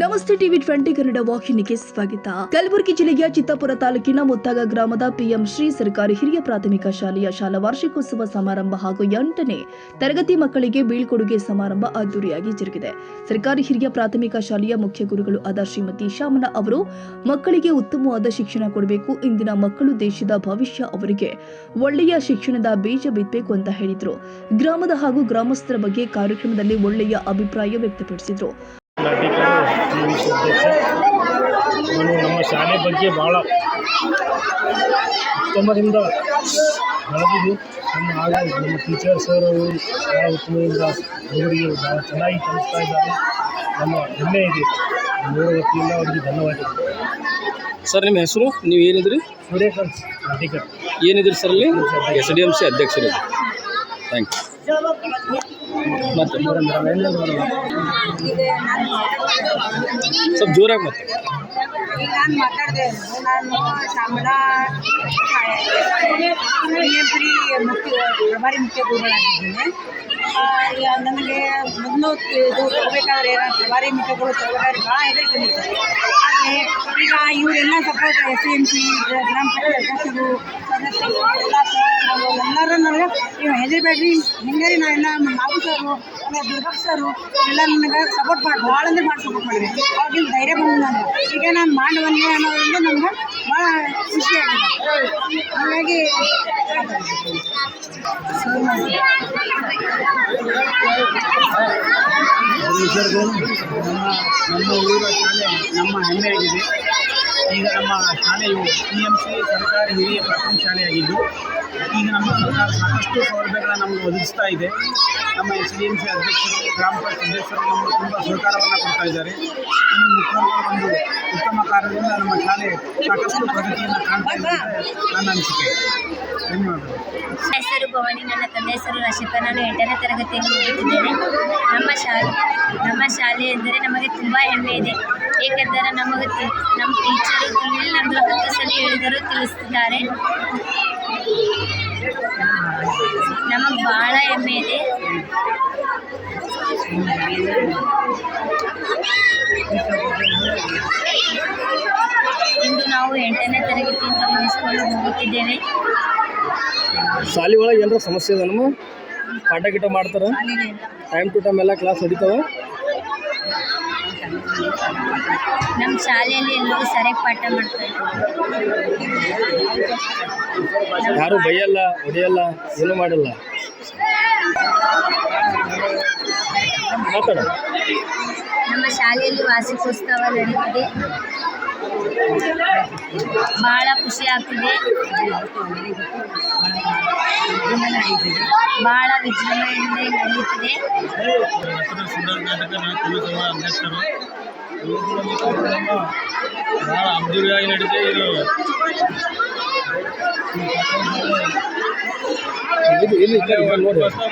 ನಮಸ್ತೆ ಟಿವಿ 20 ಕನ್ನಡ ವಾಹಿನಿಗೆ ಸ್ವಾಗತ. ಕಲಬುರಗಿ ಜಿಲ್ಲೆಯ ಚಿತ್ತಾಪುರ ತಾಲೂಕಿನ ಮುತ್ತಾಗ ಗ್ರಾಮದ ಪಿಎಂ ಶ್ರೀ ಸರ್ಕಾರಿ ಹಿರಿಯ ಪ್ರಾಥಮಿಕ ಶಾಲೆಯ ಶಾಲಾ ವಾರ್ಷಿಕೋತ್ಸವ ಸಮಾರಂಭ ಹಾಗೂ 8ನೇ ತರಗತಿ ಮಕ್ಕಳಿಗೆ ಬೀಳ್ಕೊಡುಗೆ ಸಮಾರಂಭ ಅದ್ದೂರಿಯಾಗಿ ಜರುಗಿದೆ. ಸರ್ಕಾರಿ ಹಿರಿಯ ಪ್ರಾಥಮಿಕ ಶಾಲೆಯ ಮುಖ್ಯ ಗುರುಗಳು ಆದ ಶ್ರೀಮತಿ ಶಾಮನ ಅವರು ಮಕ್ಕಳಿಗೆ ಉತ್ತಮವಾದ ಶಿಕ್ಷಣ ಕೊಡಬೇಕು, ಇಂದಿನ ಮಕ್ಕಳು ದೇಶದ ಭವಿಷ್ಯ, ಅವರಿಗೆ ಒಳ್ಳೆಯ ಶಿಕ್ಷಣದ ಬೀಜ ಬಿತ್ತಬೇಕು ಅಂತ ಹೇಳಿದ್ರು. ಗ್ರಾಮದ ಹಾಗೂ ಗ್ರಾಮಸ್ಥರ ಬಗ್ಗೆ ಕಾರ್ಯಕ್ರಮದಲ್ಲಿ ಒಳ್ಳೆಯ ಅಭಿಪ್ರಾಯ ವ್ಯಕ್ತಪಡಿಸಿದ್ರು. ನಾನು ನಮ್ಮ ಶಾಲೆ ಬಗ್ಗೆ ಭಾಳ ಉತ್ತಮದಿಂದ ಬೆಳೆದಿದ್ದು ನಮ್ಮ ಟೀಚರ್ಸ್ ಅವರು ಭಾಳ ಉತ್ತಮದಿಂದ ಹುಡುಗರಿಗೆ ಭಾಳ ಚೆನ್ನಾಗಿ ಕಲಿಸ್ತಾ ಇದ್ದಾರೆ. ನಮ್ಮ ಹೆಮ್ಮೆ ಇದೆ. ಮೂರು ವತಿಯಿಂದ ಅವರಿಗೆ ಧನ್ಯವಾದಗಳು. ಸರ್, ನಿಮ್ಮ ಹೆಸರು? ನೀವು ಏನಿದ್ರಿ? ಸೂರ್ಯಕಾಂತ್ ಅಧಿಕಾರಿ. ಏನಿದ್ರಿ ಸರ್ ಅಲ್ಲಿ? SDMC ಅಧ್ಯಕ್ಷರು. Thank you. ಮತ್ತೆ ಸ್ವಲ್ಪ ಜೋರಾಗಿ ಮತ್ತೆ. ಈಗ ನಾನು ಮಾತಾಡಿದೆ, ನಾನು ಶಾಮಲಾ ಪ್ರಭಾರಿ ಮುಖ್ಯ ಗುರುಗಳಾಗಿದ್ದೀನಿ. ನನಗೆ ಮೊದಲು ಇದು ತಗೋಬೇಕಾದ್ರೆ ಪ್ರಭಾರಿ ಮುಖ್ಯಗಳು ತಗೋಬೇಕಾದ್ರೆ ಭಾಳ ಹೆದರಿಕೆ ಬಂದಿತ್ತು. ಆದರೆ ಈಗ ಇವರೆಲ್ಲ ಸಪೋರ್ಟ್ SDMC ಗ್ರಾಮ ಪಂಚಾಯತ್ ಅಧ್ಯಕ್ಷರು, ಸದಸ್ಯರು, ಎಲ್ಲ ಎಲ್ಲರೂ ನನಗೆ ನೀವು ಹೆದರಬೇಡ್ರಿ, ಹಿಂಗಾರಿ ನಾವು ಸರು ಆಮೇಲೆ ದುರ್ಗಪ್ಪ ಸರು ಎಲ್ಲ ನನಗೆ ಸಪೋರ್ಟ್ ಮಾಡಿ ಭಾಳ ಅಂದರೆ ಭಾಳ ಸಪೋರ್ಟ್ ಮಾಡಿದೆ. ಅವಾಗಿನ ಧೈರ್ಯ ಬಂದು ನಾನು ಈಗ ನಾನು ಮಾಡುವನ್ನೇ ಅನ್ನೋದ್ರಿಂದ ನಮ್ಗೆ ಭಾಳ ಖುಷಿಯಾಗಿದೆ. ಹಾಗಾಗಿ ನಮ್ಮ ಊರ ಶಾಲೆ ನಮ್ಮ ಹೆಮ್ಮೆಯಾಗಿದೆ. ಈಗ ನಮ್ಮ ಶಾಲೆಯು PMC ಸರ್ಕಾರಿ ಹಿರಿಯ ಪ್ರಾಥಮಿಕ ಶಾಲೆಯಾಗಿದ್ದು, ಈಗ ನಮ್ಮ ಸರ್ಕಾರ ಸಾಕಷ್ಟು ಸೌಲಭ್ಯಗಳನ್ನು ನಮಗೆ ಒದಗಿಸ್ತಾ ಇದೆ. ನಮ್ಮ SDMC ಅಧ್ಯಕ್ಷರು, ಗ್ರಾಮ ಪಂಚಾಯತ್ ಸದಸ್ಯರು ನಮಗೆ ತುಂಬ ಸಹಕಾರವನ್ನು ಕೊಡ್ತಾ ಇದ್ದಾರೆ. ಇನ್ನು ಮುಖ್ಯವಾಗಿ ಒಂದು ಉತ್ತಮ ಕಾರ್ಯದಿಂದ ನಮ್ಮ ಶಾಲೆ ಸಾಕಷ್ಟು ಪ್ರಗತಿಯನ್ನು ಕಾಣ್ತಾ ಇದೆ ನನ್ನ ಅನಿಸಿಕೆ. ಧನ್ಯವಾದಗಳು. ನನ್ನ ಹೆಸರು ಭವಾನಿ, ನನ್ನ ತಂದೆ ಹೆಸರು ರಚಿತಾ. ನಾನು 8ನೇ ತರಗತಿಯಲ್ಲಿ ಓದುತ್ತಿದ್ದೇನೆ. ನಮ್ಮ ಶಾಲೆ ಎಂದರೆ ನಮಗೆ ತುಂಬ ಹೆಮ್ಮೆ ಇದೆ. ಏಕೆಂದರೆ ನಮ್ಮ ಟೀಚರು ನಮ್ಮದು 10 ಸಲ ಹೇಳಿದರೂ ತಿಳಿಸ್ತಿದ್ದಾರೆ. ನಮಗೆ ಭಾಳ ಹೆಮ್ಮೆ ಇದೆ. ಇಂದು ನಾವು 8ನೇ ತರಗತಿಯಿಂದ ಮುಗಿಸಿಕೊಂಡು ಹೋಗುತ್ತಿದ್ದೇವೆ. ಶಾಲೆ ಒಳಗೆ ಏನಾರ ಸಮಸ್ಯೆ ಇದೆ? ನಮ್ಮ ಪಾಠ ಗಿಟ ಮಾಡ್ತಾರೆ? ಟೈಮ್ ಟು ಟೈಮ್ ಎಲ್ಲ ಕ್ಲಾಸ್ ನಡೀತಾವೆ? ನಮ್ಮ ಶಾಲೆಯಲ್ಲಿ ಎಲ್ಲರೂ ಸರಿಯಾಗಿ ಪಾಠ ಮಾಡ್ತಾರೆ. ಯಾರು ಬೈಯಲ್ಲ, ಹೊಡೆಯಲ್ಲ, ಏನೂ ಮಾಡಲ್ಲ? ಮಾತಾಡ. ನಮ್ಮ ಶಾಲೆಯಲ್ಲಿ ವಾರ್ಷಿಕೋತ್ಸವ ನಡೀತಿದೆ. ಭಾಳ ಖುಷಿ ಆಗ್ತಿದೆ. ಭಾಳ ವಿಜೃಂಭಣೆಯಿಂದ ನಡೆಯುತ್ತಿದೆ. ಅಧ್ಯಕ್ಷರು ಭಾಳ ಅದ್ದೂರಿಯಾಗಿ ನಡೀತೆ.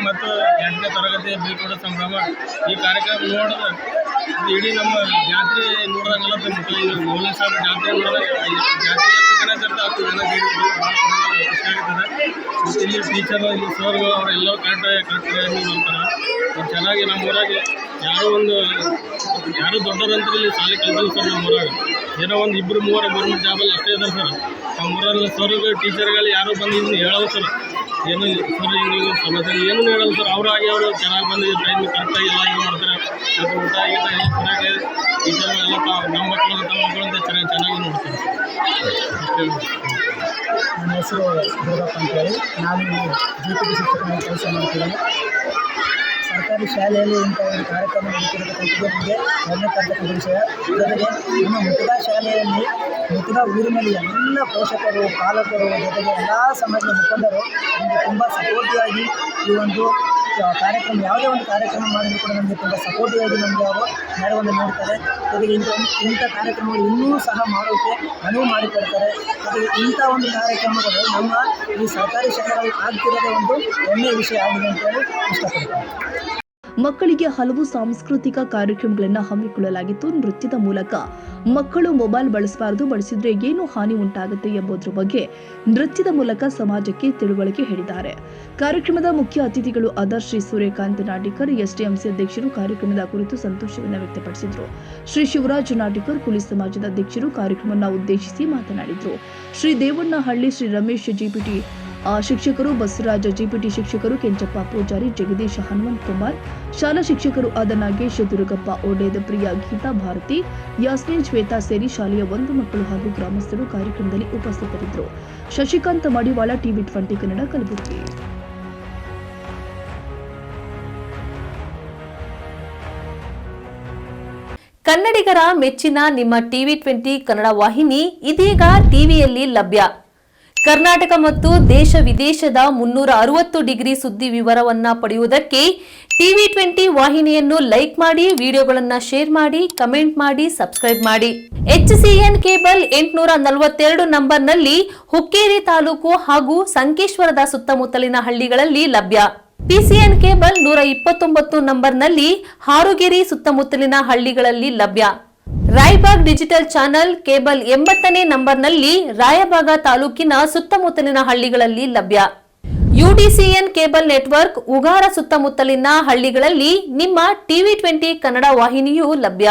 ಮತ್ತು 8ನೇ ತರಗತಿಯ ಬೀಳ್ಕೊಡೋ ಸಂಭ್ರಮ ಈ ಕಾರ್ಯಕ್ರಮ ನೋಡಿದ್ರೆ ಇಡೀ ನಮ್ಮ ಜಾತ್ರೆ ನೋಡಿದಾಗೆಲ್ಲ ಮೌಲ್ಯ ಸಾಹೇಬ್ ಜಾತ್ರೆ ನೋಡಿದಾಗ ಜಾತ್ರೆ ಎಷ್ಟು ಜನ ಸೇರ್ತಾರೆ 10 ಜನ ಸೇರಿದ್ರು. ಭಾಳ ಖುಷಿ ಆಗುತ್ತದೆ. ಮತ್ತು ಇಲ್ಲಿ ಟೀಚರ್, ಇಲ್ಲಿ ಸರ್ಗಳು ಅವರೆಲ್ಲ ಕರೆಕ್ಟಾಗಿ ನೋಡ್ತಾರೆ. ಚೆನ್ನಾಗಿ ನಮ್ಮ ಊರಾಗೆ ಯಾರು ದೊಡ್ಡರಂತೂ ಇಲ್ಲಿ ಶಾಲೆ ಕಲ್ತಿಲ್ಲ ಸರ್. ನಮ್ಮ ಊರಾಗ ಏನೋ ಒಂದು 2-3 ಗೌರ್ಮೆಂಟ್ ಜಾಬಲ್ಲಿ ಅಷ್ಟೇ ಇದ್ದಾರೆ ಸರ್. ನಮ್ಮ ಊರಲ್ಲಿ ಸರ್ಗಳು ಟೀಚರ್ಗಳು ಯಾರೋ ಬಂದು ಇನ್ನು ಹೇಳೋದು ಸರ್, ಏನು ಸರ್ ಹಿಂಗೆ ಸಮಸ್ಯೆ ಏನೂ ಹೇಳೋದು ಸರ್. ಅವರಾಗಿ ಅವರು ಚೆನ್ನಾಗಿ ಬಂದು ಟೈಮ್ ಕರೆಕ್ಟಾಗಿ ಎಲ್ಲ ಇದು ಮಾಡ್ತಾರೆ. ಮತ್ತು ಊಟ ಗೀಟ ಎಲ್ಲ ಚೆನ್ನಾಗಿ ಟೀಚರ್ಗಳೆಲ್ಲ ನಮ್ಮ ಮಕ್ಕಳು ತಮ್ಮ ಮಕ್ಕಳಂತ ಚೆನ್ನಾಗಿ ನೋಡ್ತಾರೆ. ನನ್ನ ಹೆಸರು ದುರ್ಗಪ್ಪ ಅಂತೇಳಿ, ನಾನು GPD ಶಿಕ್ಷಕನಾಗಿ ಕೆಲಸ ಮಾಡ್ತೀನಿ. ಸರ್ಕಾರಿ ಶಾಲೆಯಲ್ಲಿ ಇಂಥ ಒಂದು ಕಾರ್ಯಕ್ರಮ ನಡೀತಿರತಕ್ಕಂಥದ್ದು ನಮಗೆ ಹೆಮ್ಮೆ ವಿಷಯ. ಜೊತೆಗೆ ನಮ್ಮ ಮುತ್ತುಗ ಶಾಲೆಯಲ್ಲಿ ಮುತ್ತುಗ ಊರಿನಲ್ಲಿ ಎಲ್ಲ ಪೋಷಕರು, ಪಾಲಕರು, ಜೊತೆಗೆ ಎಲ್ಲ ಸಮಾಜದ ಮುಖಂಡರು ನಮಗೆ ತುಂಬ ಸಪೋರ್ಟಿವ್ ಆಗಿ ಈ ಒಂದು ಕಾರ್ಯಕ್ರಮ, ಯಾವುದೇ ಒಂದು ಕಾರ್ಯಕ್ರಮ ಮಾಡಿದ್ರು ಕೂಡ ನಮಗೆ ತುಂಬ ಸಪೋರ್ಟಿವ್ ಆಗಿ ನಮಗೆ ಅವರು ನೆರವನ್ನು ನೀಡ್ತಾರೆ. ಜೊತೆಗೆ ಇಂಥ ಕಾರ್ಯಕ್ರಮಗಳು ಇನ್ನೂ ಸಹ ಮಾಡೋಕ್ಕೆ ಅನುವು ಮಾಡಿಕೊಡ್ತಾರೆ. ಜೊತೆಗೆ ಇಂಥ ಒಂದು ಕಾರ್ಯಕ್ರಮಗಳು ನಮ್ಮ ಈ ಸರ್ಕಾರಿ ಶಾಲೆಗಳಲ್ಲಿ ಆಗ್ತಿರೋದೇ ಒಂದು ಹೆಮ್ಮೆಯ ವಿಷಯ ಆಗಿದೆ ಅಂತೇಳಿ ಇಷ್ಟಪಡ್ತಾರೆ. ಮಕ್ಕಳಿಗೆ ಹಲವು ಸಾಂಸ್ಕೃತಿಕ ಕಾರ್ಯಕ್ರಮಗಳನ್ನು ಹಮ್ಮಿಕೊಳ್ಳಲಾಗಿತ್ತು. ನೃತ್ಯದ ಮೂಲಕ ಮಕ್ಕಳು ಮೊಬೈಲ್ ಬಳಸಬಾರದು, ಬಳಸಿದ್ರೆ ಏನು ಹಾನಿ ಉಂಟಾಗುತ್ತೆ ಎಂಬುದರ ಬಗ್ಗೆ ನೃತ್ಯದ ಮೂಲಕ ಸಮಾಜಕ್ಕೆ ತಿಳುವಳಿಕೆ ಹೇಳಿದ್ದಾರೆ. ಕಾರ್ಯಕ್ರಮದ ಮುಖ್ಯ ಅತಿಥಿಗಳು ಆದ ಶ್ರೀ ಸೂರ್ಯಕಾಂತ್ ನಾಟಿಕರ್, ಎಸ್ಡಿಎಂಸಿ ಅಧ್ಯಕ್ಷರು ಕಾರ್ಯಕ್ರಮದ ಕುರಿತು ಸಂತೋಷವನ್ನು ವ್ಯಕ್ತಪಡಿಸಿದರು. ಶ್ರೀ ಶಿವರಾಜ್ ನಾಟಿಕರ್, ಕುಲಿ ಸಮಾಜದ ಅಧ್ಯಕ್ಷರು ಕಾರ್ಯಕ್ರಮವನ್ನು ಉದ್ದೇಶಿಸಿ ಮಾತನಾಡಿದರು. ಶ್ರೀ ದೇವಣ್ಣಹಳ್ಳಿ, ಶ್ರೀ ರಮೇಶ್ ಜಿಪಿಟಿ ಶಿಕ್ಷಕರು, ಬಸವರಾಜ ಜಿಪಿಟಿ ಶಿಕ್ಷಕರು, ಕೆಂಚಪ್ಪ ಪೂಜಾರಿ, ಜಗದೀಶ್, ಹನುಮಂತ್ ಕುಮಾರ್, ಶಾಲಾ ಶಿಕ್ಷಕರು ಆದ ನಾಗೇಶ್, ದುರ್ಗಪ್ಪ, ಓಡೇದ್, ಪ್ರಿಯಾ, ಗೀತಾ, ಭಾರತಿ, ಯಾಸ್ಮಿನ್, ಶ್ವೇತಾ ಸೇರಿ ಶಾಲೆಯ 1 ಮಕ್ಕಳು ಹಾಗೂ ಗ್ರಾಮಸ್ಥರು ಕಾರ್ಯಕ್ರಮದಲ್ಲಿ ಉಪಸ್ಥಿತರಿದ್ದರು. ಶಶಿಕಾಂತ್ ಮಡಿವಾಳ, ಟಿವಿ 20 ಕನ್ನಡ, ಕಲಬುರಗಿ. ಕನ್ನಡಿಗರ ಮೆಚ್ಚಿನ ನಿಮ್ಮ ಟಿವಿ 20 ಕನ್ನಡ ವಾಹಿನಿ ಇದೀಗ ಟಿವಿಯಲ್ಲಿ ಲಭ್ಯ. ಕರ್ನಾಟಕ ಮತ್ತು ದೇಶ ವಿದೇಶದ 360 ಡಿಗ್ರಿ ಸುದ್ದಿ ವಿವರವನ್ನ ಪಡೆಯುವುದಕ್ಕೆ ಟಿವಿ 20 ವಾಹಿನಿಯನ್ನು ಲೈಕ್ ಮಾಡಿ, ವಿಡಿಯೋಗಳನ್ನು ಶೇರ್ ಮಾಡಿ, ಕಮೆಂಟ್ ಮಾಡಿ, ಸಬ್ಸ್ಕ್ರೈಬ್ ಮಾಡಿ. HCN ಕೇಬಲ್ 842 ನಂಬರ್ನಲ್ಲಿ ಹುಕ್ಕೇರಿ ತಾಲೂಕು ಹಾಗೂ ಸಂಕೇಶ್ವರದ ಸುತ್ತಮುತ್ತಲಿನ ಹಳ್ಳಿಗಳಲ್ಲಿ ಲಭ್ಯ. PCN ಕೇಬಲ್ 129 ನಂಬರ್ನಲ್ಲಿ ಹಾರುಗೆರೆ ಸುತ್ತಮುತ್ತಲಿನ ಹಳ್ಳಿಗಳಲ್ಲಿ ಲಭ್ಯ. ರಾಯಬಾಗ್ ಡಿಜಿಟಲ್ ಚಾನೆಲ್ ಕೇಬಲ್ 80ನೇ ನಂಬರ್ನಲ್ಲಿ ರಾಯಬಾಗ ತಾಲೂಕಿನ ಸುತ್ತಮುತ್ತಲಿನ ಹಳ್ಳಿಗಳಲ್ಲಿ ಲಭ್ಯ. UDCN ಕೇಬಲ್ ನೆಟ್ವರ್ಕ್ ಉಗಾರ ಸುತ್ತಮುತ್ತಲಿನ ಹಳ್ಳಿಗಳಲ್ಲಿ ನಿಮ್ಮ ಟಿವಿ 20 ಕನ್ನಡ ವಾಹಿನಿಯೂ ಲಭ್ಯ.